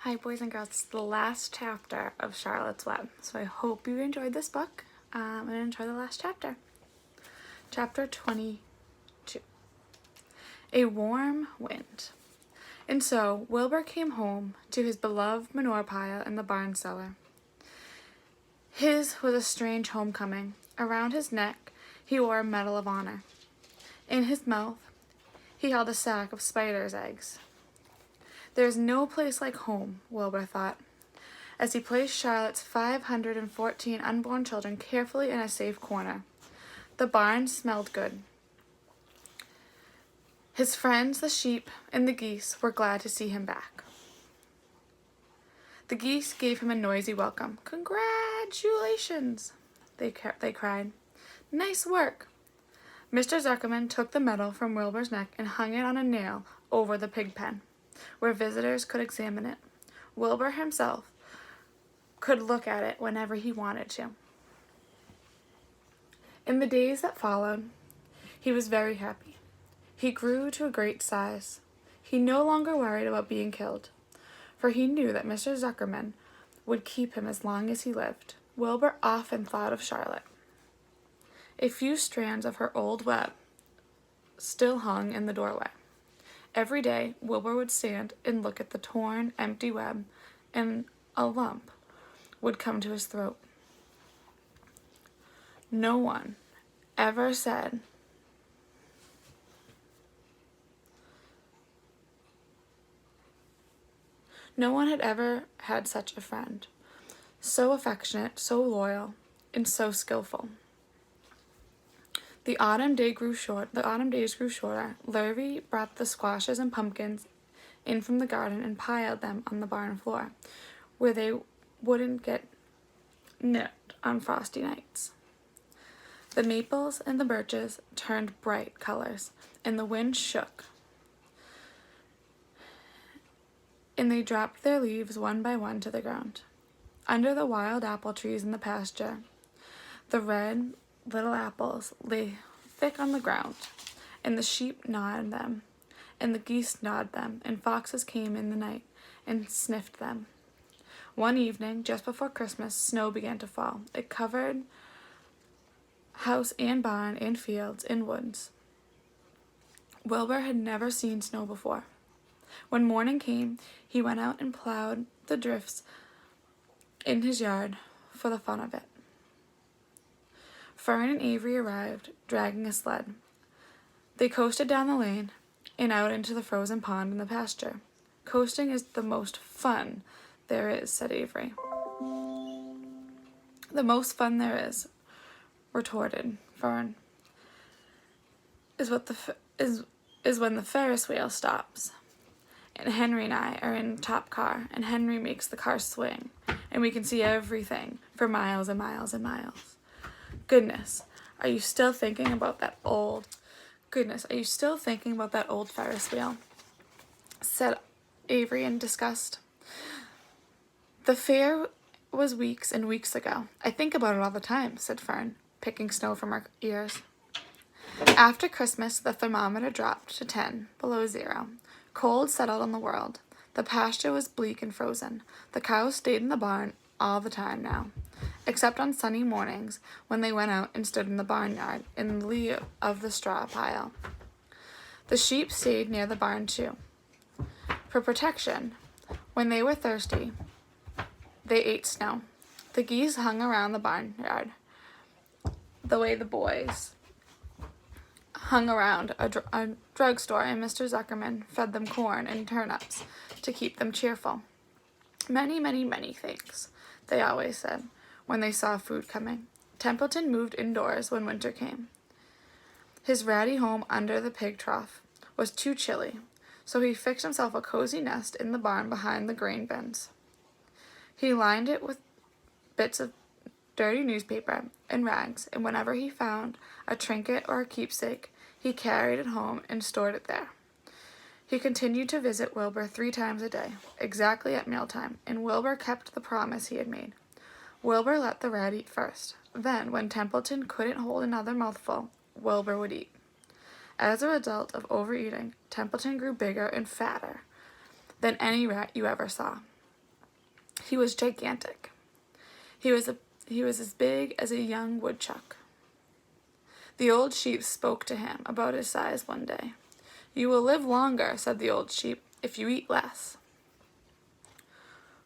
Hi boys and girls, it's the last chapter of Charlotte's Web, so I hope you enjoyed this book and enjoy the last chapter. Chapter 22. A Warm Wind. And so Wilbur came home to his beloved manure pile in the barn cellar. His was a strange homecoming. Around his neck he wore a medal of honor. In his mouth he held a sack of spider's eggs. There's no place like home, Wilbur thought, as he placed Charlotte's 514 unborn children carefully in a safe corner. The barn smelled good. His friends, the sheep and the geese, were glad to see him back. The geese gave him a noisy welcome. "Congratulations," they cried. "Nice work." Mr. Zuckerman took the medal from Wilbur's neck and hung it on a nail over the pig pen, where visitors could examine it. Wilbur himself could look at it whenever he wanted to. In the days that followed, he was very happy. He grew to a great size. He no longer worried about being killed, for he knew that Mr. Zuckerman would keep him as long as he lived. Wilbur often thought of Charlotte. A few strands of her old web still hung in the doorway. Every day, Wilbur would stand and look at the torn, empty web, and a lump would come to his throat. No one ever said no one had ever had such a friend, so affectionate, so loyal, and so skillful. The autumn days grew shorter. Lurvy brought the squashes and pumpkins in from the garden and piled them on the barn floor, where they wouldn't get nipped on frosty nights. The maples and the birches turned bright colors, and the wind shook, and they dropped their leaves one by one to the ground. Under the wild apple trees in the pasture, the red little apples lay thick on the ground, and the sheep gnawed them, and the geese gnawed them, and foxes came in the night and sniffed them. One evening, just before Christmas, snow began to fall. It covered house and barn and fields and woods. Wilbur had never seen snow before. When morning came, he went out and plowed the drifts in his yard for the fun of it. Fern and Avery arrived, dragging a sled. They coasted down the lane and out into the frozen pond in the pasture. "Coasting is the most fun there is," said Avery. "The most fun there is," retorted Fern, is when the Ferris wheel stops, and Henry and I are in top car, and Henry makes the car swing, and we can see everything for miles and miles and miles. Goodness, are you still thinking about that old Ferris wheel?" said Avery in disgust. "The fair was weeks and weeks ago. I think about it all the time," said Fern, picking snow from her ears. After Christmas, the thermometer dropped to 10 below zero. Cold settled on the world. The pasture was bleak and frozen. The cows stayed in the barn all the time now, except on sunny mornings when they went out and stood in the barnyard in the lee of the straw pile. The sheep stayed near the barn too, for protection. When they were thirsty, they ate snow. The geese hung around the barnyard the way the boys hung around a drugstore, and Mr. Zuckerman fed them corn and turnips to keep them cheerful. "Many, many, many thanks," they always said when they saw food coming. Templeton moved indoors when winter came. His ratty home under the pig trough was too chilly, so he fixed himself a cozy nest in the barn behind the grain bins. He lined it with bits of dirty newspaper and rags, and whenever he found a trinket or a keepsake, he carried it home and stored it there. He continued to visit Wilbur 3 times a day, exactly at mealtime, and Wilbur kept the promise he had made. Wilbur let the rat eat first. Then, when Templeton couldn't hold another mouthful, Wilbur would eat. As a result of overeating, Templeton grew bigger and fatter than any rat you ever saw. He was gigantic. He was as big as a young woodchuck. The old sheep spoke to him about his size one day. "You will live longer," said the old sheep, "if you eat less."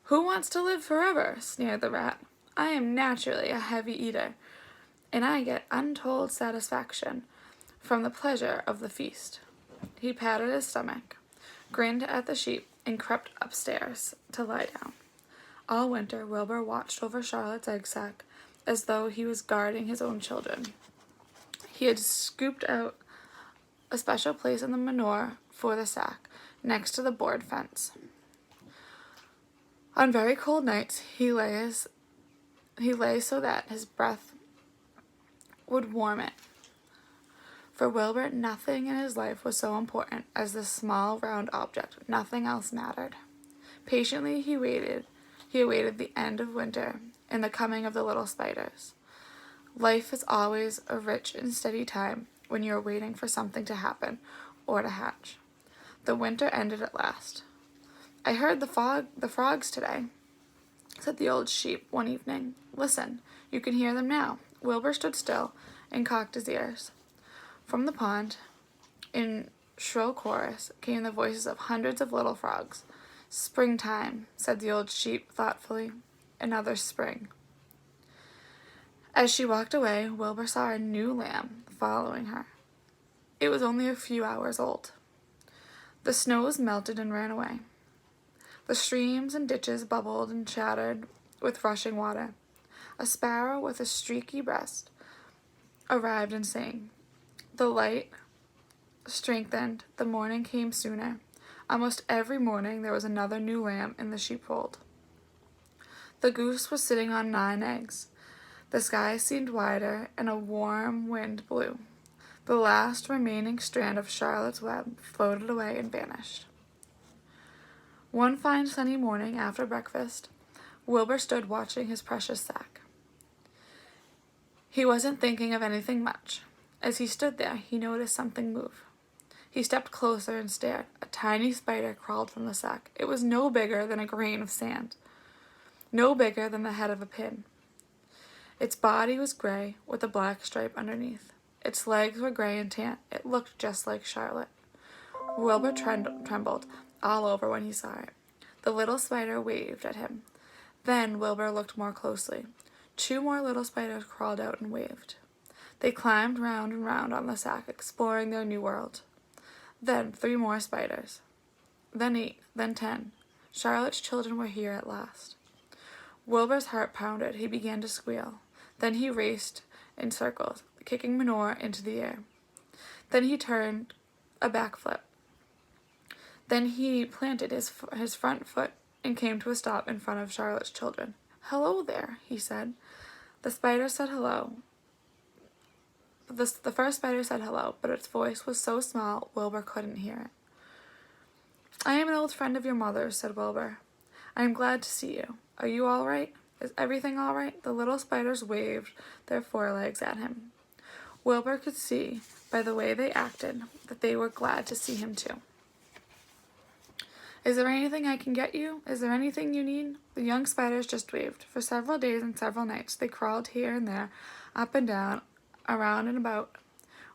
"Who wants to live forever?" sneered the rat. "I am naturally a heavy eater, and I get untold satisfaction from the pleasure of the feast." He patted his stomach, grinned at the sheep, and crept upstairs to lie down. All winter, Wilbur watched over Charlotte's egg sack as though he was guarding his own children. He had scooped out a special place in the manure for the sack, next to the board fence. On very cold nights, he lay so that his breath would warm it. For Wilbur, nothing in his life was so important as this small round object. Nothing else mattered. Patiently he awaited the end of winter and the coming of the little spiders. Life is always a rich and steady time when you are waiting for something to happen or to hatch. The winter ended at last. "I heard the frogs today," said the old sheep one evening. "Listen, you can hear them now." Wilbur stood still and cocked his ears. From the pond, in shrill chorus, came the voices of hundreds of little frogs. "Springtime," said the old sheep thoughtfully. "Another spring." As she walked away, Wilbur saw a new lamb following her. It was only a few hours old. The snows melted and ran away. The streams and ditches bubbled and chattered with rushing water. A sparrow with a streaky breast arrived and sang. The light strengthened. The morning came sooner. Almost every morning there was another new lamb in the sheepfold. The goose was sitting on 9 eggs. The sky seemed wider, and a warm wind blew. The last remaining strand of Charlotte's web floated away and vanished. One fine sunny morning after breakfast, Wilbur stood watching his precious sack. He wasn't thinking of anything much. As he stood there, he noticed something move. He stepped closer and stared. A tiny spider crawled from the sack. It was no bigger than a grain of sand, no bigger than the head of a pin. Its body was gray with a black stripe underneath. Its legs were gray and tan. It looked just like Charlotte. Wilbur trembled all over when he saw it. The little spider waved at him. Then Wilbur looked more closely. 2 more little spiders crawled out and waved. They climbed round and round on the sack, exploring their new world. Then 3 more spiders. Then 8, then 10. Charlotte's children were here at last. Wilbur's heart pounded. He began to squeal. Then he raced in circles, kicking manure into the air. Then he turned a backflip. Then he planted his front foot and came to a stop in front of Charlotte's children. "Hello there," he said. The spider said hello. The first spider said hello, but its voice was so small Wilbur couldn't hear it. "I am an old friend of your mother's," said Wilbur. "I am glad to see you. Are you all right? Is everything all right?" The little spiders waved their forelegs at him. Wilbur could see by the way they acted that they were glad to see him too. "Is there anything I can get you? Is there anything you need?" The young spiders just waved. For several days and several nights they crawled here and there, up and down, around and about,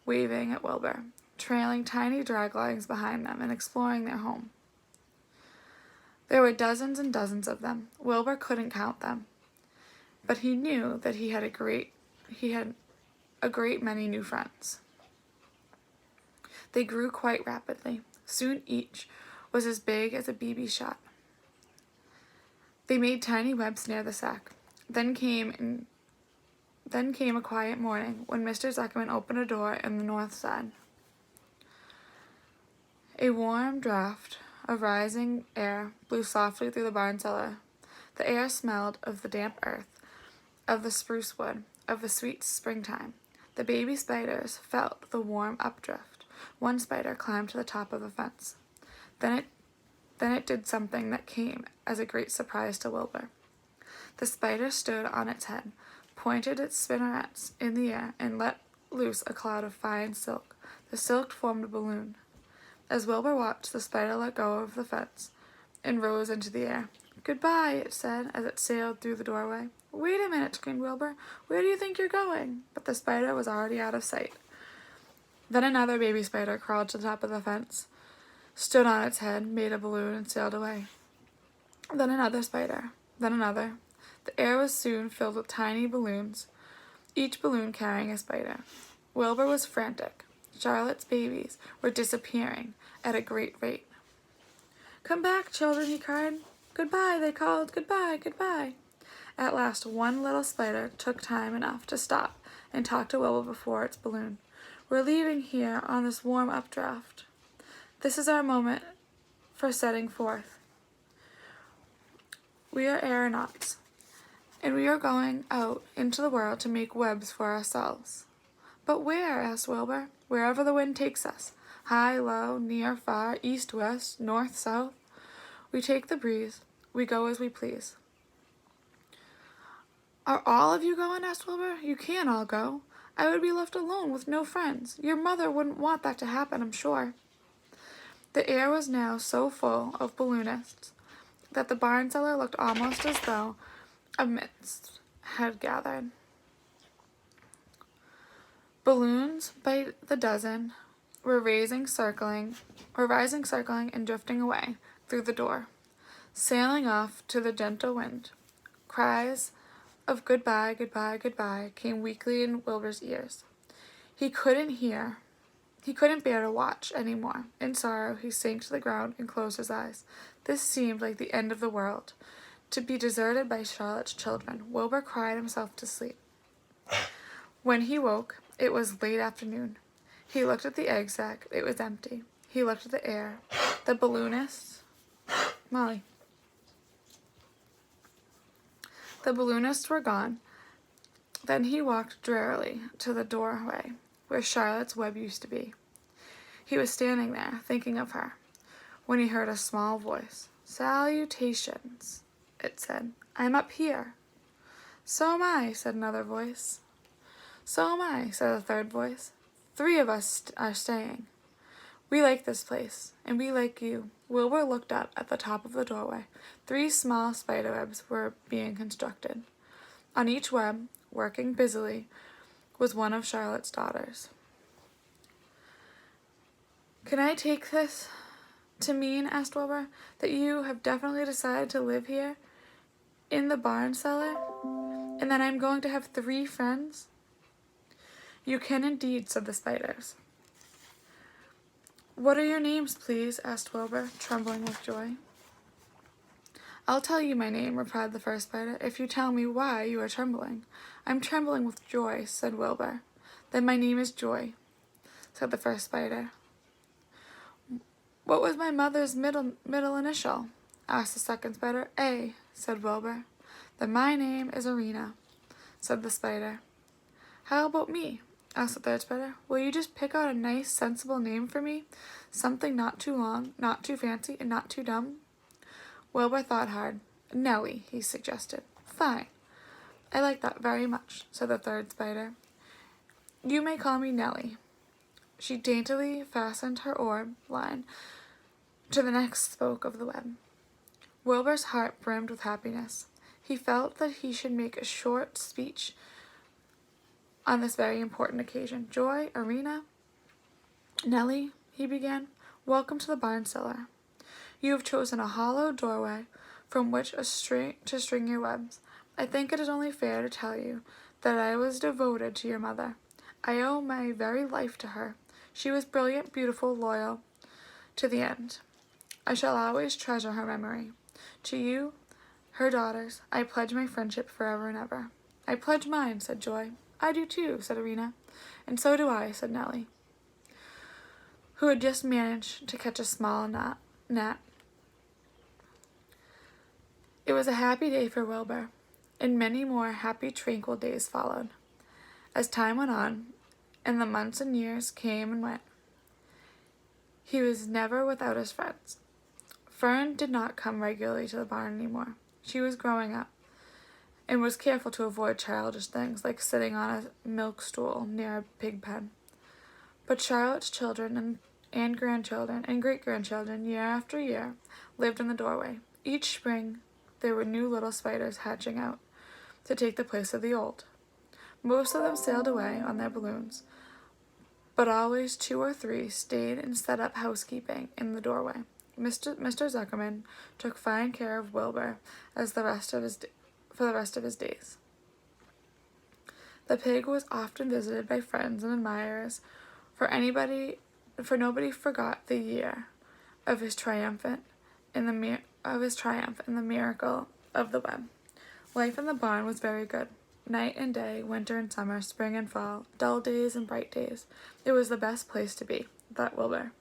waving at Wilbur, trailing tiny drag lines behind them and exploring their home. There were dozens and dozens of them. Wilbur couldn't count them, but he knew that he had a great many new friends. They grew quite rapidly. Soon each was as big as a BB shot. They made tiny webs near the sack. Then came a quiet morning when Mr. Zuckerman opened a door in the north side. A warm draft of rising air blew softly through the barn cellar. The air smelled of the damp earth, of the spruce wood, of the sweet springtime. The baby spiders felt the warm updraft. One spider climbed to the top of the fence. Then it did something that came as a great surprise to Wilbur. The spider stood on its head, pointed its spinnerets in the air, and let loose a cloud of fine silk. The silk formed a balloon. As Wilbur watched, the spider let go of the fence and rose into the air. Goodbye, it said as it sailed through the doorway. Wait a minute, screamed Wilbur. Where do you think you're going? But the spider was already out of sight. Then another baby spider crawled to the top of the fence, stood on its head, made a balloon, and sailed away. Then another spider. Then another. The air was soon filled with tiny balloons, each balloon carrying a spider. Wilbur was frantic. Charlotte's babies were disappearing at a great rate. Come back, children, he cried. Goodbye, they called. Goodbye, goodbye. At last, one little spider took time enough to stop and talk to Wilbur before its balloon. We're leaving here on this warm updraft. This is our moment for setting forth. We are aeronauts, and we are going out into the world to make webs for ourselves. But where? Asked Wilbur. Wherever the wind takes us. High, low, near, far, east, west, north, south. We take the breeze. We go as we please. Are all of you going? Asked Wilbur. You can't all go. I would be left alone with no friends. Your mother wouldn't want that to happen, I'm sure. The air was now so full of balloonists that the barn cellar looked almost as though a mist had gathered. Balloons by the dozen were rising, circling, and drifting away through the door, sailing off to the gentle wind. Cries of goodbye, goodbye, goodbye came weakly in Wilbur's ears. He couldn't bear to watch any more. In sorrow, he sank to the ground and closed his eyes. This seemed like the end of the world, to be deserted by Charlotte's children. Wilbur cried himself to sleep. When he woke, it was late afternoon. He looked at the egg sack. It was empty. He looked at the air. The balloonists... Molly. The balloonists were gone. Then he walked drearily to the doorway where Charlotte's web used to be. He was standing there, thinking of her, when he heard a small voice. Salutations, it said. I'm up here. So am I, said another voice. So am I, said a third voice. 3 of us are staying. We like this place, and we like you. Wilbur looked up at the top of the doorway. 3 small spider webs were being constructed. On each web, working busily, was one of Charlotte's daughters. Can I take this to mean, asked Wilbur, that you have definitely decided to live here in the barn cellar, and that I'm going to have 3 friends? You can indeed, said the spiders. What are your names, please? Asked Wilbur, trembling with joy. I'll tell you my name, replied the first spider, if you tell me why you are trembling. I'm trembling with joy, said Wilbur. Then my name is Joy, said the first spider. What was my mother's middle initial? Asked the second spider. A, said Wilbur. Then my name is Arena, said the spider. How about me? Asked the third spider. Will you just pick out a nice, sensible name for me? Something not too long, not too fancy, and not too dumb? Wilbur thought hard. Nellie, he suggested. Fine. I like that very much, said the third spider. You may call me Nellie. She daintily fastened her orb line to the next spoke of the web. Wilbur's heart brimmed with happiness. He felt that he should make a short speech on this very important occasion. Joy, Arena, Nellie, he began, welcome to the barn cellar. You have chosen a hollow doorway from which to string your webs. I think it is only fair to tell you that I was devoted to your mother. I owe my very life to her. She was brilliant, beautiful, loyal to the end. I shall always treasure her memory. To you, her daughters, I pledge my friendship forever and ever. I pledge mine, said Joy. I do too, said Arena. And so do I, said Nellie, who had just managed to catch a small gnat. It was a happy day for Wilbur, and many more happy, tranquil days followed. As time went on, and the months and years came and went, he was never without his friends. Fern did not come regularly to the barn anymore. She was growing up, and was careful to avoid childish things like sitting on a milk stool near a pig pen. But Charlotte's children and grandchildren and great-grandchildren, year after year, lived in the doorway. Each spring, there were new little spiders hatching out to take the place of the old. Most of them sailed away on their balloons, but always 2 or 3 stayed and set up housekeeping in the doorway. Mr. Zuckerman took fine care of Wilbur for the rest of his days. The pig was often visited by friends and admirers, for nobody forgot the year of his triumph in the miracle of the web. Life in the barn was very good. Night and day, winter and summer, spring and fall, dull days and bright days. It was the best place to be, thought Wilbur.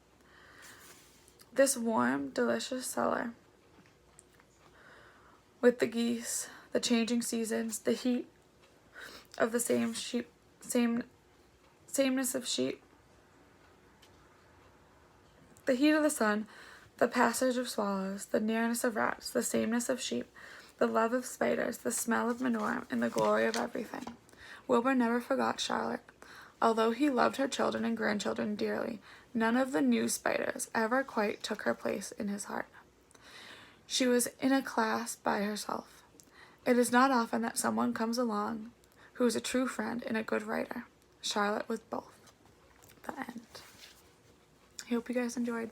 This warm, delicious cellar, with the geese, the changing seasons, the heat of the sameness of sheep, the heat of the sun, the passage of swallows, the nearness of rats, the sameness of sheep, the love of spiders, the smell of manure, and the glory of everything. Wilbur never forgot Charlotte. Although he loved her children and grandchildren dearly, none of the new spiders ever quite took her place in his heart. She was in a class by herself. It is not often that someone comes along who is a true friend and a good writer. Charlotte was both. The end. I hope you guys enjoyed.